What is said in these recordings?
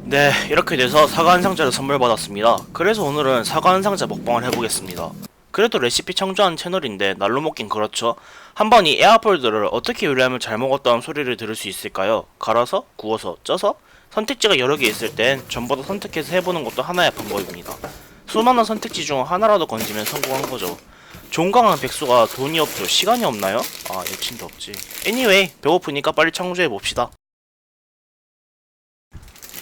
네, 이렇게 돼서 사과 한 상자를 선물 받았습니다. 그래서 오늘은 사과 한 상자 먹방을 해보겠습니다. 그래도 레시피 창조한 채널인데 날로 먹긴 그렇죠. 한번 이 에어폴드를 어떻게 요리하면 잘 먹었다는 소리를 들을 수 있을까요? 갈아서? 구워서? 쪄서? 선택지가 여러 개 있을 땐 전부 다 선택해서 해보는 것도 하나의 방법입니다. 수많은 선택지 중 하나라도 건지면 성공한 거죠. 종강한 백수가 돈이 없죠. 시간이 없나요? 아, 여친도 없지. Anyway, 배고프니까 빨리 창조해봅시다.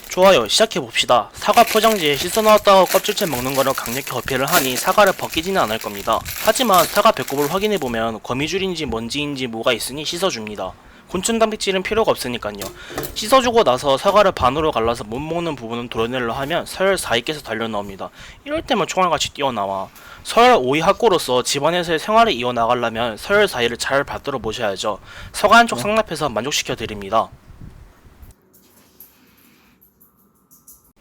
좋아요, 시작해봅시다. 사과 포장지에 씻어나왔다고 껍질째 먹는 거를 강력히 어필을 하니 사과를 벗기지는 않을 겁니다. 하지만 사과 배꼽을 확인해보면 거미줄인지 먼지인지 뭐가 있으니 씻어줍니다. 곤충 단백질은 필요가 없으니까요. 씻어주고 나서 사과를 반으로 갈라서 못 먹는 부분은 도려내려 하면 서열 4위께서 달려나옵니다. 이럴 때면 총알같이 뛰어나와. 서열 5위 학고로서 집안에서의 생활을 이어나가려면 서열 4위를 잘 받들어 보셔야죠. 사과 한쪽 상납해서 만족시켜드립니다.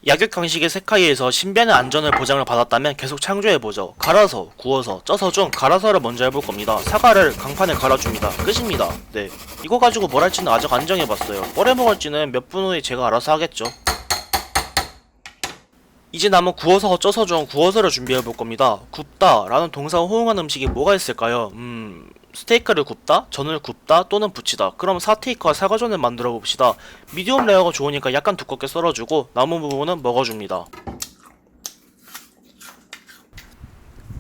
약육 형식의 세카이에서 신변의 안전을 보장을 받았다면 계속 창조해보죠. 갈아서, 구워서, 쪄서 중 갈아서를 먼저 해볼 겁니다. 사과를 강판에 갈아줍니다. 끝입니다. 네, 이거 가지고 뭘 할지는 아직 안 정해봤어요. 뭘 해먹을지는 몇 분 후에 제가 알아서 하겠죠. 이제 남은 구워서, 쪄서 중 구워서를 준비해볼 겁니다. 굽다 라는 동사와 호응한 음식이 뭐가 있을까요? 스테이크를 굽다, 전을 굽다, 또는 부치다. 그럼 사테이크와 사과전을 만들어 봅시다. 미디움 레어가 좋으니까 약간 두껍게 썰어주고 남은 부분은 먹어줍니다.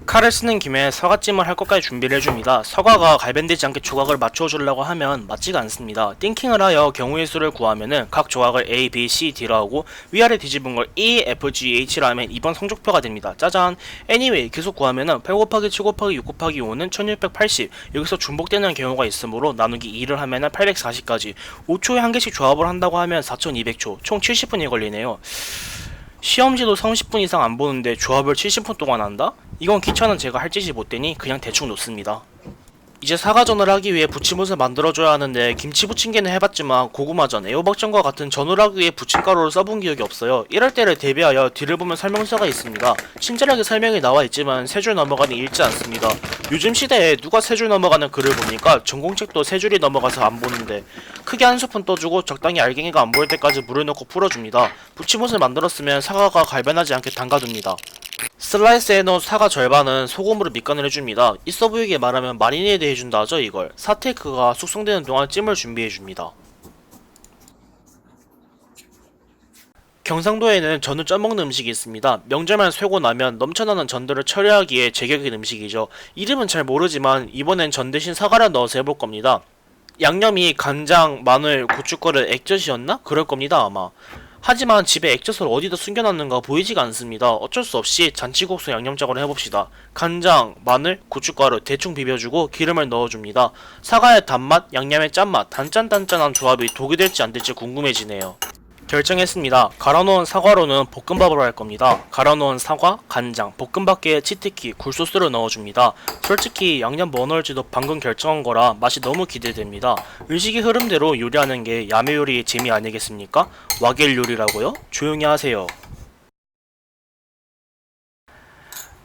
칼을 쓰는 김에 사과찜을 할 것까지 준비를 해줍니다. 사과가 갈변되지 않게 조각을 맞춰주려고 하면 맞지가 않습니다. 띵킹을 하여 경우의 수를 구하면은 각 조각을 A, B, C, D라 하고 위아래 뒤집은 걸 E, F, G, H라 하면 2번 성적표가 됩니다. 짜잔! Anyway, 계속 구하면은 8 곱하기 7 곱하기 6 곱하기 5는 1680. 여기서 중복되는 경우가 있으므로 나누기 2를 하면은 840까지. 5초에 한 개씩 조합을 한다고 하면 4200초. 총 70분이 걸리네요. 시험지도 30분 이상 안 보는데 조합을 70분 동안 한다? 이건 귀찮은 제가 할 짓이 못되니 그냥 대충 놓습니다. 이제 사과전을 하기 위해 부침옷을 만들어줘야 하는데 김치 부침개는 해봤지만 고구마전, 애호박전과 같은 전을 하기 위해 부침가루를 써본 기억이 없어요. 이럴 때를 대비하여 뒤를 보면 설명서가 있습니다. 친절하게 설명이 나와 있지만 세 줄 넘어가니 읽지 않습니다. 요즘 시대에 누가 세 줄 넘어가는 글을 보니까 전공책도 세 줄이 넘어가서 안 보는데 크게 한 스푼 떠주고 적당히 알갱이가 안 보일 때까지 물을 넣고 풀어줍니다. 부침옷을 만들었으면 사과가 갈변하지 않게 담가둡니다. 슬라이스 해놓은 사과 절반은 소금으로 밑간을 해줍니다. 있어 보이게 말하면 마리네이드 해준다 하죠 이걸. 사테이크가 숙성되는 동안 찜을 준비해줍니다. 경상도에는 전을 쪄먹는 음식이 있습니다. 명절만 쇠고 나면 넘쳐나는 전들을 처리하기에 제격인 음식이죠. 이름은 잘 모르지만 이번엔 전 대신 사과를 넣어서 해볼 겁니다. 양념이 간장, 마늘, 고춧가루, 액젓이었나? 그럴 겁니다 아마. 하지만 집에 액젓을 어디다 숨겨놨는가 보이지가 않습니다. 어쩔 수 없이 잔치국수 양념장으로 해봅시다. 간장, 마늘, 고춧가루 대충 비벼주고 기름을 넣어줍니다. 사과의 단맛, 양념의 짠맛, 단짠단짠한 조합이 독이 될지 안될지 궁금해지네요. 결정했습니다. 갈아놓은 사과로는 볶음밥을 할 겁니다. 갈아놓은 사과, 간장, 볶음밥계에 치트키, 굴소스를 넣어줍니다. 솔직히 양념 뭐 넣을지도 방금 결정한 거라 맛이 너무 기대됩니다. 의식의 흐름대로 요리하는 게 야매 요리의 재미 아니겠습니까? 와겔 요리라고요? 조용히 하세요.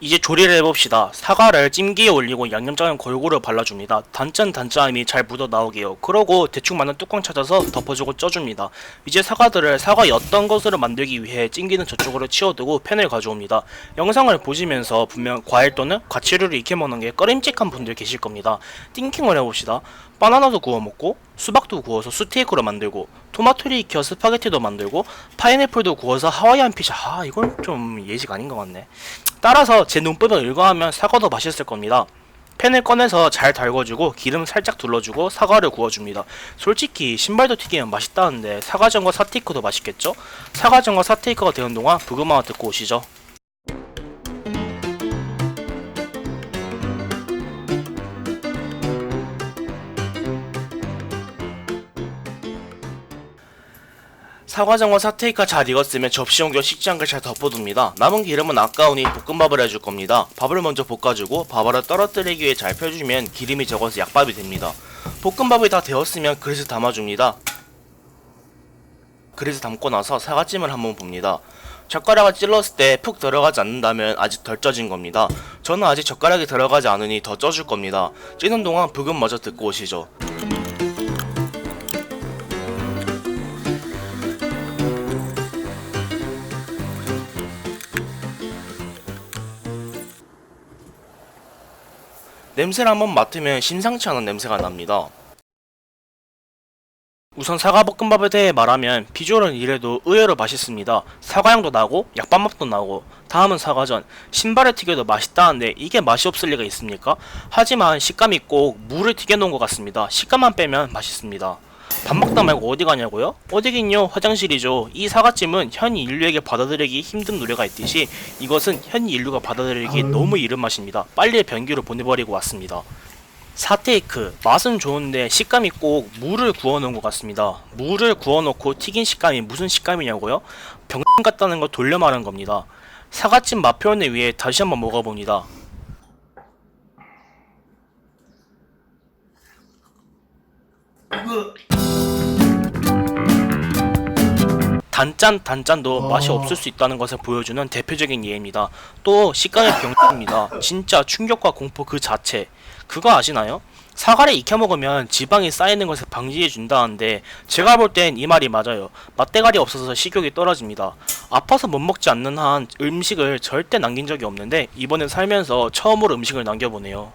이제 조리를 해봅시다. 사과를 찜기에 올리고 양념장을 골고루 발라줍니다. 단짠단짠함이 잘 묻어 나오게요. 그러고 대충 맞는 뚜껑 찾아서 덮어주고 쪄줍니다. 이제 사과들을 사과였던 것으로 만들기 위해 찜기는 저쪽으로 치워두고 팬을 가져옵니다. 영상을 보시면서 분명 과일 또는 과채류를 익혀 먹는 게 꺼림칙한 분들 계실 겁니다. 띵킹을 해봅시다. 바나나도 구워 먹고 수박도 구워서 스테이크로 만들고 토마토를 익혀 스파게티도 만들고 파인애플도 구워서 하와이안 피자. 이건 좀 예식 아닌 것 같네. 따라서 제 눈법을 일과하면 사과도 맛있을 겁니다. 팬을 꺼내서 잘 달궈주고 기름 살짝 둘러주고 사과를 구워줍니다. 솔직히 신발도 튀기면 맛있다는데 사과전과 사테이크도 맛있겠죠? 사과전과 사테이크가 되는 동안 부금만 듣고 오시죠. 사과전과 사테이크가 잘 익었으면 접시 옮겨 식지 않게 잘 덮어둡니다. 남은 기름은 아까우니 볶음밥을 해줄 겁니다. 밥을 먼저 볶아주고 밥알을 떨어뜨리기 위해 잘 펴주면 기름이 적어서 약밥이 됩니다. 볶음밥이 다 되었으면 그릇에 담아줍니다. 그릇에 담고 나서 사과찜을 한번 봅니다. 젓가락을 찔렀을 때 푹 들어가지 않는다면 아직 덜 쪄진 겁니다. 저는 아직 젓가락이 들어가지 않으니 더 쪄줄 겁니다. 찌는 동안 부금 마저 듣고 오시죠. 냄새를 한번 맡으면 심상치 않은 냄새가 납니다. 우선 사과볶음밥에 대해 말하면 비주얼은 이래도 의외로 맛있습니다. 사과향도 나고 약밥맛도 나고, 다음은 사과전. 신발을 튀겨도 맛있다는데 이게 맛이 없을 리가 있습니까? 하지만 식감이 꼭 무를 튀겨놓은 것 같습니다. 식감만 빼면 맛있습니다. 밥 먹다 말고 어디 가냐고요? 어디긴요, 화장실이죠. 이 사과찜은 현 인류에게 받아들이기 힘든 노래가 있듯이 이것은 현 인류가 받아들이기 너무 이른 맛입니다. 빨리 변기로 보내버리고 왔습니다. 사테이크, 맛은 좋은데 식감이 꼭 무를 구워놓은 것 같습니다. 무를 구워놓고 튀긴 식감이 무슨 식감이냐고요? 병 같다는 거 돌려 말한 겁니다. 사과찜 맛 표현을 위해 다시 한번 먹어봅니다. 단짠도 맛이 없을 수 있다는 것을 보여주는 대표적인 예입니다. 또 식감의 병입니다. 진짜 충격과 공포 그 자체. 그거 아시나요? 사과를 익혀 먹으면 지방이 쌓이는 것을 방지해 준다는데 제가 볼 땐 이 말이 맞아요. 맛대가리 없어서 식욕이 떨어집니다. 아파서 못 먹지 않는 한 음식을 절대 남긴 적이 없는데 이번에 살면서 처음으로 음식을 남겨보네요.